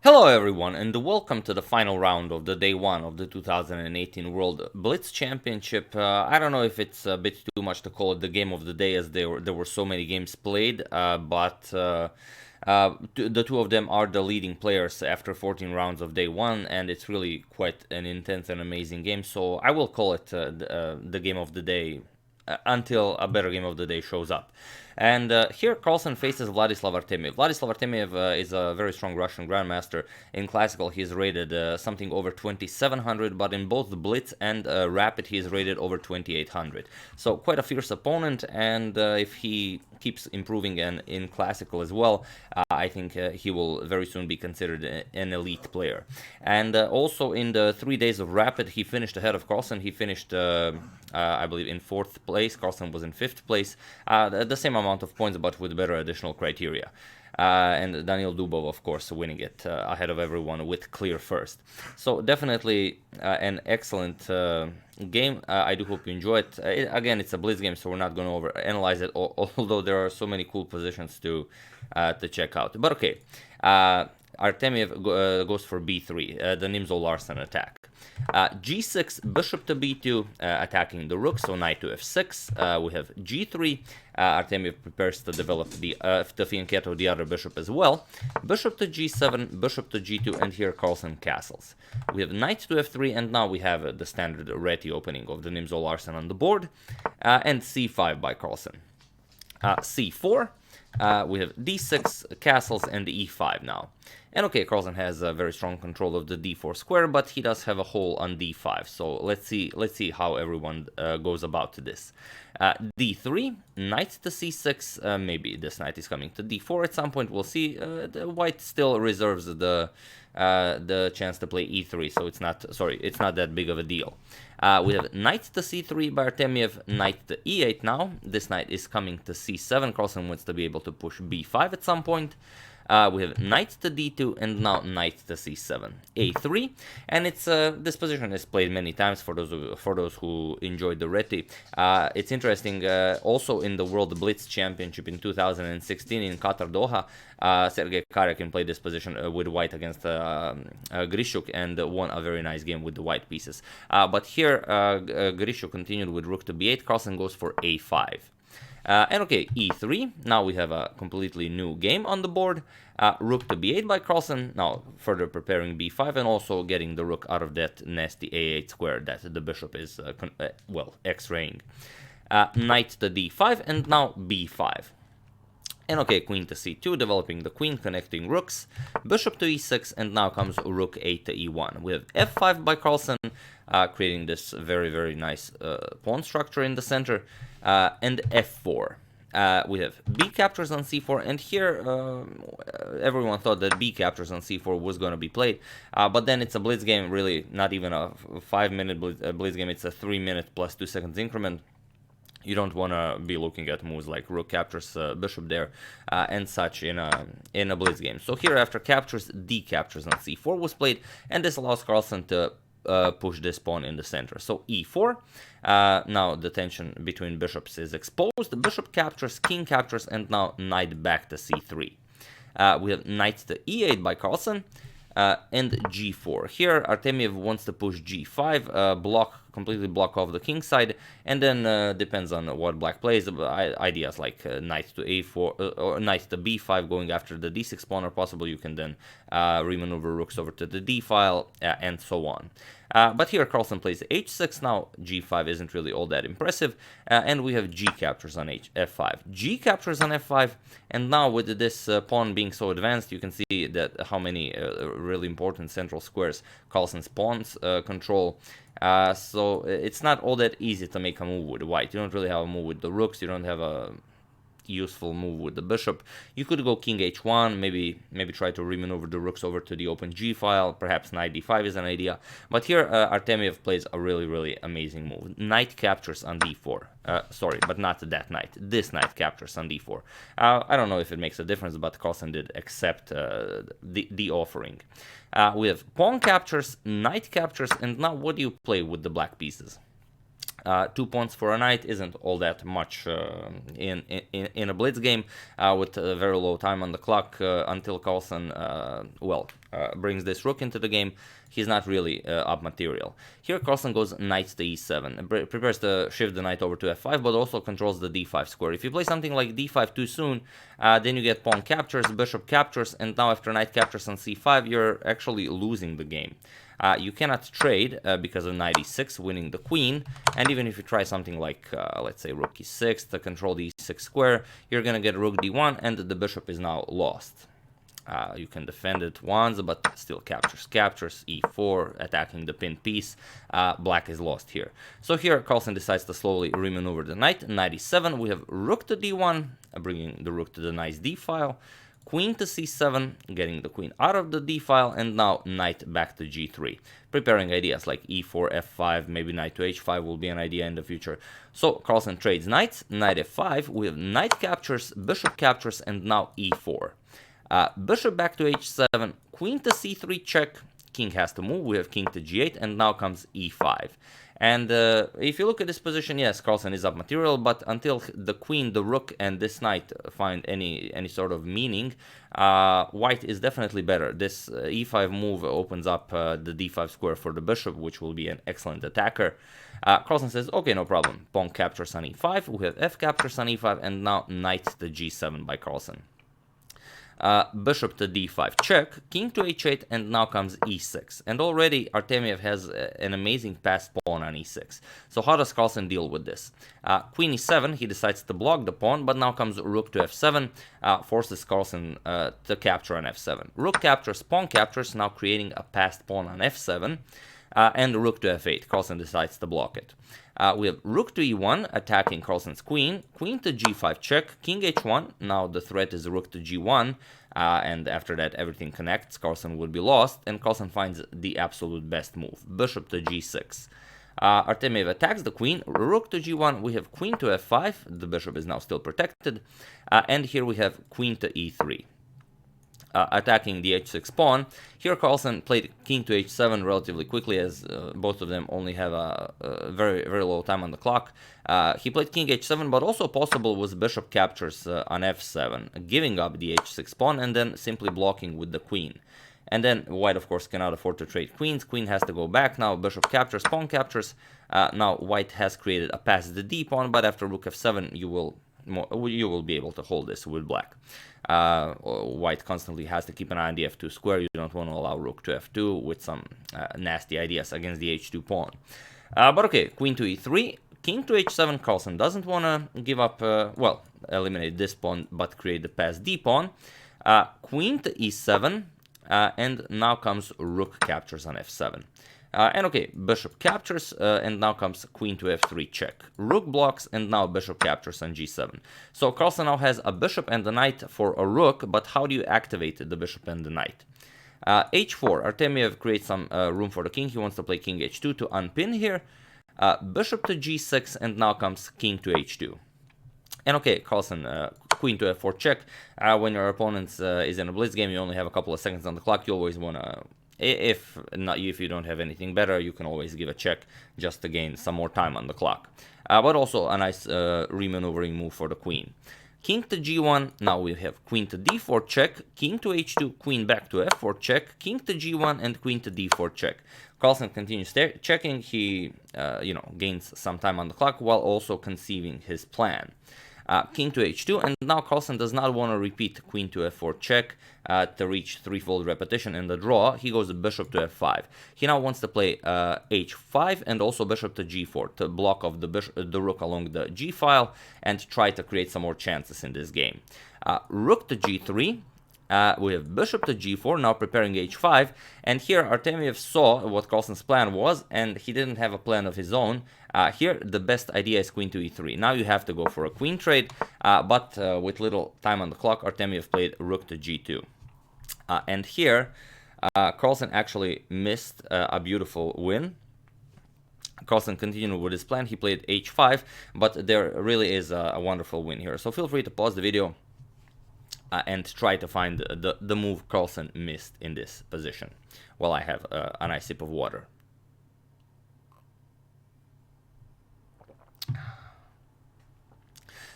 Hello everyone and welcome to the final round of the day 1 of the 2018 World Blitz Championship. I don't know if it's a bit too much to call it the game of the day as there were so many games played, but the two of them are the leading players after 14 rounds of day 1, and it's really quite an intense and amazing game, so I will call it the game of the day until a better game of the day shows up. And here Carlsen faces Vladislav Artemiev. Vladislav Artemiev is a very strong Russian grandmaster. In Classical he is rated something over 2700, but in both the Blitz and Rapid he is rated over 2800. So quite a fierce opponent, and if he keeps improving and in Classical as well, I think he will very soon be considered an elite player. And also in the 3 days of Rapid he finished ahead of Carlsen. He finished I believe in 4th place. Carlsen was in 5th place. The same amount of points, but with better additional criteria. And Daniel Dubov, of course, winning it ahead of everyone with clear first. So definitely an excellent game. I do hope you enjoy it. Again, it's a Blitz game, so we're not going to overanalyze it, although there are so many cool positions to check out. But okay, Artemiev goes for b3, the Nimzo Larsen attack. g6, bishop to b2, attacking the rook, so knight to f6. We have g3. Artemiev prepares to develop the fianchetto, the other bishop as well. Bishop to g7, bishop to g2, and here Carlsen castles. We have knight to f3, and now we have the standard Reti opening of the Nimzo Larsen on the board, and c5 by Carlsen. c4. We have d6, castles, and e5 now. And okay, Carlsen has very strong control of the d4 square, but he does have a hole on d5. So let's see how everyone goes about this. d3, knight to c6. Maybe this knight is coming to d4 at some point. We'll see. The white still reserves the chance to play e3, so it's not that big of a deal. We have knight to c3 by Artemiev, knight to e8 now. This knight is coming to c7. Carlsen wants to be able to push b5 at some point. We have knight to d2 and now knight to c7, a3, and it's this position is played many times for those who enjoyed the Reti. It's interesting. Also in the World Blitz Championship in 2016 in Qatar Doha, Sergei Karyakin played this position with white against Grishuk and won a very nice game with the white pieces. But here Grishuk continued with rook to b8. Carlsen goes for a5. And okay, e3, now we have a completely new game on the board. Rook to b8 by Carlsen, now further preparing b5 and also getting the rook out of that nasty a8 square that the bishop is, x-raying. Knight to d5 and now b5. And okay, queen to c2, developing the queen, connecting rooks. Bishop to e6, and now comes rook 8 to e1. We have f5 by Carlsen, creating this very, very nice pawn structure in the center. And f4. We have b captures on c4, and here everyone thought that b captures on c4 was going to be played, but then it's a blitz game, really not even a 5-minute blitz game, it's a 3-minute plus 2 seconds increment. You don't want to be looking at moves like rook captures bishop there and such in a blitz game. So here after captures, d captures on c4 was played, and this allows Carlsen to push this pawn in the center. So e4. Now the tension between bishops is exposed. Bishop captures, king captures, and now knight back to c3. We have knight to e8 by Carlsen, and g4. Here Artemiev wants to push g5, completely block off the king side, and then depends on what black plays. Ideas like knight to a4 or knight to b5 going after the d6 pawn are possible. You can then remaneuver rooks over to the d file and so on. But here Carlsen plays h6. Now g5 isn't really all that impressive, and we have g captures on f5, g captures on f5, and now with this pawn being so advanced, you can see that how many really important central squares Carlsen's pawns control. So it's not all that easy to make a move with white. You don't really have a move with the rooks. You don't have a useful move with the bishop. You could go king h1, maybe try to remaneuver the rooks over to the open g file. Perhaps knight d5 is an idea. But here Artemiev plays a really, really amazing move. Knight captures on d4. Sorry, but not that knight. This knight captures on d4. I don't know if it makes a difference, but Carlsen did accept the offering. We have pawn captures, knight captures, and now what do you play with the black pieces? 2 pawns for a knight isn't all that much in a blitz game with very low time on the clock until Carlsen brings this rook into the game, he's not really up material. Here Carlsen goes knight to e7, prepares to shift the knight over to f5, but also controls the d5 square. If you play something like d5 too soon, then you get pawn captures, bishop captures, and now after knight captures on c5, you're actually losing the game. You cannot trade because of knight e6, winning the queen, and even if you try something like, let's say, rook e6 to control the e6 square, you're going to get rook d1, and the bishop is now lost. You can defend it once, but still captures, e4, attacking the pinned piece. Black is lost here. So here Carlsen decides to slowly remaneuver the knight. Knight e7, we have rook to d1, bringing the rook to the nice d file. Queen to c7, getting the queen out of the d file, and now knight back to g3. Preparing ideas like e4, f5, maybe knight to h5 will be an idea in the future. So Carlsen trades knights, knight f5, we have knight captures, bishop captures, and now e4. Bishop back to h7, queen to c3 check, king has to move, we have king to g8, and now comes e5. And if you look at this position, yes, Carlsen is up material, but until the queen, the rook, and this knight find any sort of meaning, white is definitely better. This e5 move opens up the d5 square for the bishop, which will be an excellent attacker. Carlsen says, okay, no problem. Pawn captures on e5, we have f captures on e5, and now knight to g7 by Carlsen. Bishop to d5 check, king to h8, and now comes e6. And already Artemiev has an amazing passed pawn on e6. So how does Carlsen deal with this? Queen e7, he decides to block the pawn, but now comes rook to f7, forces Carlsen to capture on f7. Rook captures, pawn captures, now creating a passed pawn on f7, and rook to f8. Carlsen decides to block it. We have rook to e1, attacking Carlsen's queen, queen to g5 check, king h1, now the threat is rook to g1, and after that everything connects, Carlsen would be lost, and Carlsen finds the absolute best move, bishop to g6. Artemiev attacks the queen, rook to g1, we have queen to f5, the bishop is now still protected, and here we have queen to e3. Attacking the h6 pawn. Here Carlsen played king to h7 relatively quickly, as both of them only have a very low time on the clock. He played king h7, but also possible was bishop captures on f7, giving up the h6 pawn and then simply blocking with the queen. And then white, of course, cannot afford to trade queens. Queen has to go back. Now bishop captures, pawn captures. Now white has created a pass the d pawn, but after rook f7, you will be able to hold this with black. White constantly has to keep an eye on the f2 square. You don't want to allow rook to f2 with some nasty ideas against the h2 pawn. But okay, queen to e3, king to h7. Carlsen doesn't want to give up, well, eliminate this pawn, but create the pass d pawn. Queen to e7, and now comes rook captures on f7. And okay, bishop captures, and now comes queen to f3 check. Rook blocks, and now bishop captures on g7. So Carlsen now has a bishop and a knight for a rook, but how do you activate the bishop and the knight? h4, Artemiev creates some room for the king. He wants to play king h2 to unpin here. Bishop to g6, and now comes king to h2. And okay, Carlsen, queen to f4 check. When your opponent is in a blitz game, you only have a couple of seconds on the clock. You always want to... If you don't have anything better, you can always give a check just to gain some more time on the clock. But also a nice remaneuvering move for the queen. King to g1, now we have queen to d4 check, king to h2, queen back to f4 check, king to g1, and queen to d4 check. Carlsen continues checking. He gains some time on the clock while also conceiving his plan. King to h2, and now Carlsen does not want to repeat queen to f4 check to reach threefold repetition in the draw. He goes bishop to f5. He now wants to play h5 and also bishop to g4 to block off the rook along the g file and try to create some more chances in this game. Rook to g3. We have bishop to g4, now preparing h5, and here Artemiev saw what Carlsen's plan was, and he didn't have a plan of his own. Here, the best idea is queen to e3. Now you have to go for a queen trade, but with little time on the clock, Artemiev played rook to g2. And here, Carlsen actually missed a beautiful win. Carlsen continued with his plan. He played h5, but there really is a wonderful win here. So feel free to pause the video and try to find the move Carlsen missed in this position while I have a nice sip of water.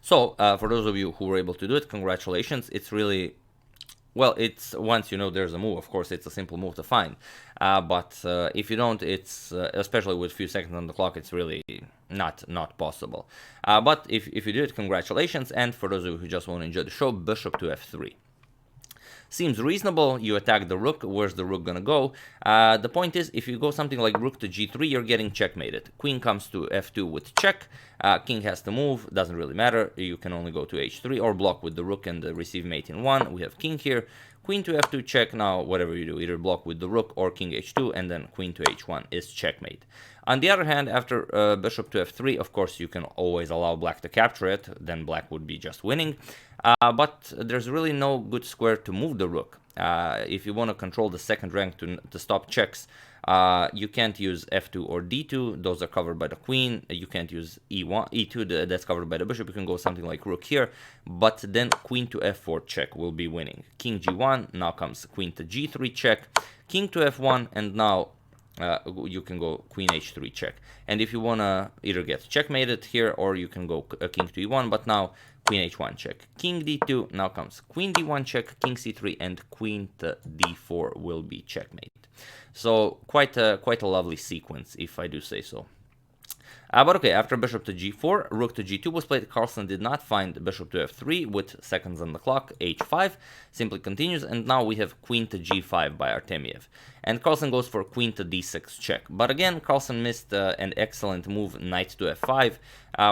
So for those of you who were able to do it, congratulations. It's really Well, it's once you know there's a move, of course, it's a simple move to find. But if you don't, it's especially with few seconds on the clock, it's really not possible. But if you do it, congratulations. And for those of you who just want to enjoy the show, bishop to f3. Seems reasonable. You attack the rook. Where's the rook gonna go? The point is, if you go something like rook to g3, you're getting checkmated. Queen comes to f2 with check. King has to move. Doesn't really matter. You can only go to h3 or block with the rook and receive mate in 1. We have king here. Queen to f2 check. Now, whatever you do, either block with the rook or king h2, and then queen to h1 is checkmate. On the other hand, after bishop to f3, of course, you can always allow black to capture it. Then black would be just winning. But there's really no good square to move the rook. If you want to control the second rank to stop checks, you can't use f2 or d2. Those are covered by the queen. You can't use e2. That's covered by the bishop. You can go something like rook here. But then queen to f4 check will be winning. King g1. Now comes queen to g3 check. King to f1. And now you can go queen h3 check. And if you want to either get checkmated here, or you can go king to e1. But now queen h1 check, king d2, now comes queen d1 check, king c3, and queen to d4 will be checkmate. So quite a lovely sequence, if I do say so. But okay, after bishop to g4, rook to g2 was played. Carlsen did not find bishop to f3 with seconds on the clock. h5 simply continues, and now we have queen to g5 by Artemiev. And Carlsen goes for queen to d6 check. But again, Carlsen missed an excellent move, knight to f5,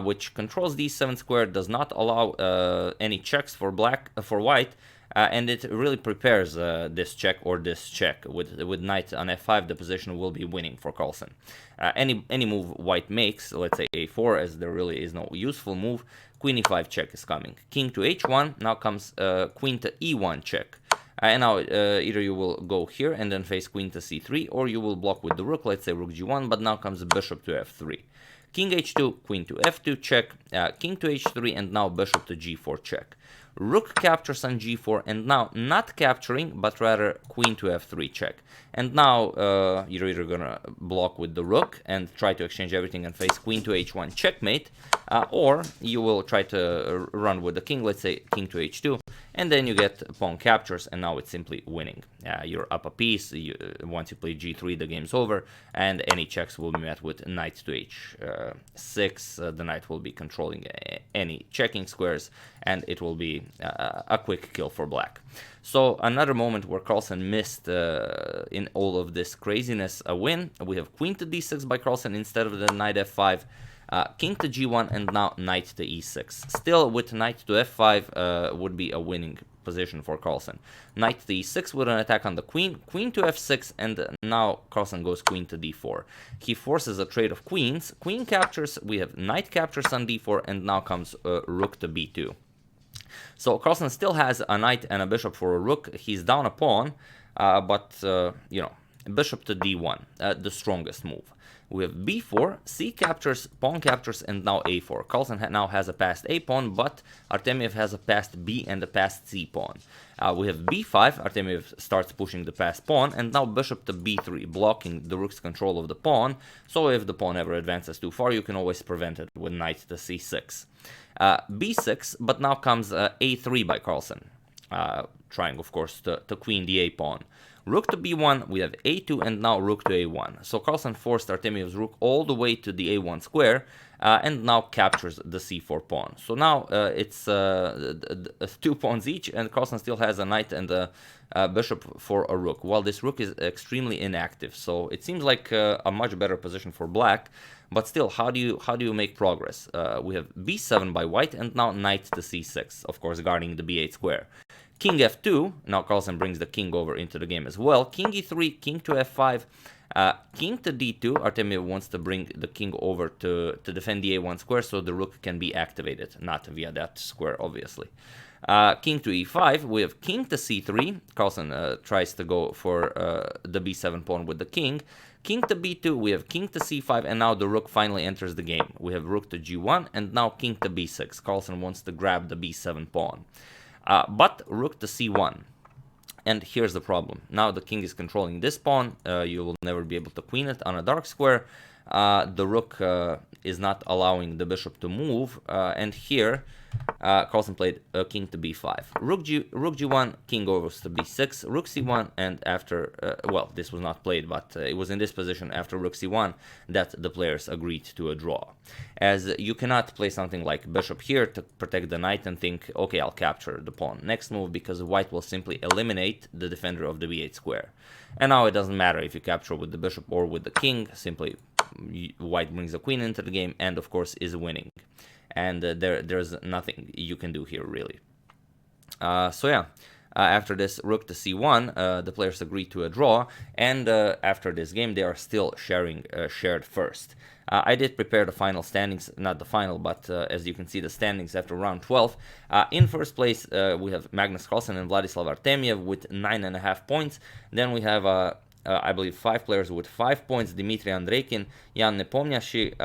which controls d7 square, does not allow any checks for white. And it really prepares this check or this check. With knight on f5, the position will be winning for Carlsen. Any move white makes, let's say a4, as there really is no useful move, queen e5 check is coming. King to h1, now comes queen to e1 check. And now either you will go here and then face queen to c3, or you will block with the rook, let's say rook g1, but now comes bishop to f3. King h2, queen to f2 check, king to h3, and now bishop to g4 check. Rook captures on g4, and now not capturing, but rather queen to f3 check. And now you're either gonna block with the rook and try to exchange everything and face queen to h1 checkmate, or you will try to run with the king, let's say king to h2, and then you get pawn captures, and now it's simply winning. You're up a piece. Once you play g3, the game's over, and any checks will be met with knight to h6. The knight will be controlling any checking squares, and it will be a quick kill for black. So another moment where Carlsen missed in all of this craziness a win. We have queen to d6 by Carlsen instead of the knight f5. King to g1, and now knight to e6. Still, with knight to f5 would be a winning position for Carlsen. Knight to e6 with an attack on the queen, queen to f6, and now Carlsen goes queen to d4. He forces a trade of queens. Queen captures, we have knight captures on d4, and now comes rook to b2. So Carlsen still has a knight and a bishop for a rook. He's down a pawn, but you know, bishop to d1, the strongest move. We have b4, c captures, pawn captures, and now a4. Carlsen now has a passed a pawn, but Artemiev has a passed b and a passed c pawn. We have b5, Artemiev starts pushing the passed pawn, and now bishop to b3, blocking the rook's control of the pawn. So if the pawn ever advances too far, you can always prevent it with knight to c6. b6, but now comes a3 by Carlsen, trying, of course, to queen the a pawn. Rook to b1, we have a2, and now rook to a1. So Carlsen forced Artemiev's rook all the way to the a1 square, and now captures the c4 pawn. So now it's 2 pawns each, and Carlsen still has a knight and a bishop for a rook, while this rook is extremely inactive. So it seems like a much better position for black, but still, how do you make progress? We have b7 by white, and now knight to c6, of course, guarding the b8 square. King f2, now Carlsen brings the king over into the game as well. King e3, king to f5, king to d2. Artemiev wants to bring the king over to defend the a1 square so the rook can be activated, not via that square, obviously. King to e5, we have king to c3. Carlsen tries to go for the b7 pawn with the king. King to b2, we have king to c5, and now the rook finally enters the game. We have rook to g1, and now king to b6. Carlsen wants to grab the b7 pawn. But rook to c1. And here's the problem. Now the king is controlling this pawn. You will never be able to queen it on a dark square. The rook is not allowing the bishop to move, and here Carlsen played king to b5, rook g1, king goes to b6, rook c1, and after, well, this was not played, but it was in this position after rook c1 that the players agreed to a draw. As you cannot play something like bishop here to protect the knight and think, okay, I'll capture the pawn. Next move, because white will simply eliminate the defender of the b8 square. And now it doesn't matter if you capture with the bishop or with the king, simply white brings the queen into the game and of course is winning. And there's nothing you can do here, really. So yeah, after this rook to c1, the players agree to a draw, and after this game they are still shared first. I did prepare the final standings, not the final, but as you can see, the standings after round 12. In first place, we have Magnus Carlsen and Vladislav Artemiev with 9.5 points. Then we have I believe 5 players with 5 points: Dmitry Andreikin, Jan Nepomniachtchi,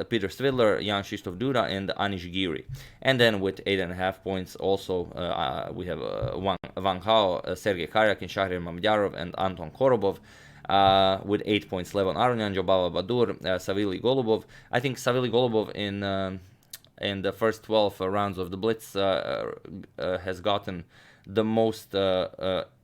Peter Svidler, Jan Krzysztof Duda, and Anish Giri. And then with 8.5 points also we have Wang Hao, Sergei Karyakin, Shahriar Mamdyarov, and Anton Korobov. With 8 points, Levon Aronian, Jobava Badur, Savily Golubov. I think Savily Golubov in the first 12 rounds of the Blitz has gotten the most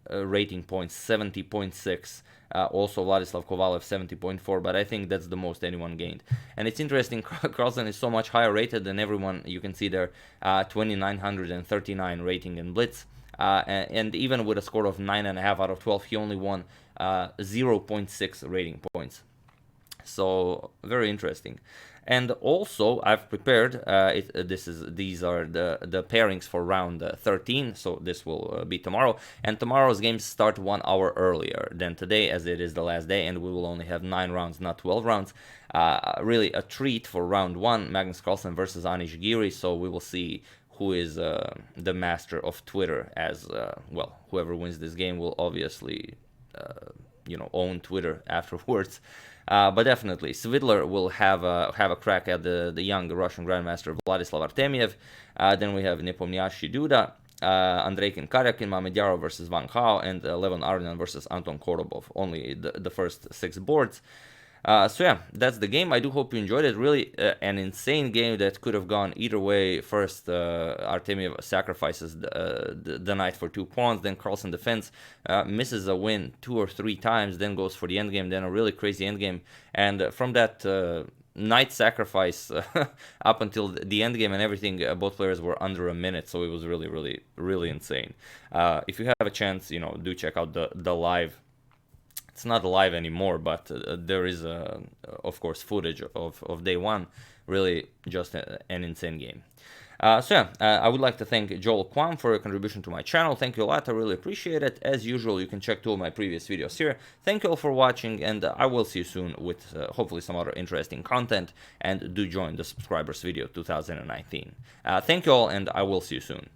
rating points, 70.6. Also Vladislav Kovalev 70.4, but I think that's the most anyone gained. And it's interesting, Carlsen is so much higher rated than everyone. You can see there 2939 rating in Blitz. And even with a score of 9.5 out of 12, he only won 0.6 rating points. So very interesting. And also I've prepared these are the pairings for round 13, so this will be tomorrow, and tomorrow's games start 1 hour earlier than today, as it is the last day, and we will only have 9 rounds, not 12 rounds. Really a treat for round 1, Magnus Carlsen versus Anish Giri, so we will see who is the master of Twitter, as well, whoever wins this game will obviously own Twitter afterwards. But definitely, Svidler will have a crack at the young Russian Grandmaster Vladislav Artemiev. Then we have Nepomniachtchi Duda, Andreikin Karyakin, Mamdyarov versus Wang Hao, and Levon Aronian versus Anton Korobov. Only the first 6 boards. So yeah, that's the game. I do hope you enjoyed it. Really an insane game that could have gone either way. First, Artemiev sacrifices the knight for 2 pawns, then Carlsen defends, misses a win 2 or 3 times, then goes for the endgame, then a really crazy endgame. And from that knight sacrifice up until the endgame and everything, both players were under a minute, so it was really insane. If you have a chance, do check out the live. It's not live anymore, but there is, of course, footage of day 1. Really just an insane game. So yeah, I would like to thank Joel Kwam for your contribution to my channel. Thank you a lot, I really appreciate it. As usual, you can check 2 of my previous videos here. Thank you all for watching, and I will see you soon with hopefully some other interesting content. And do join the subscribers video 2019. Thank you all, and I will see you soon.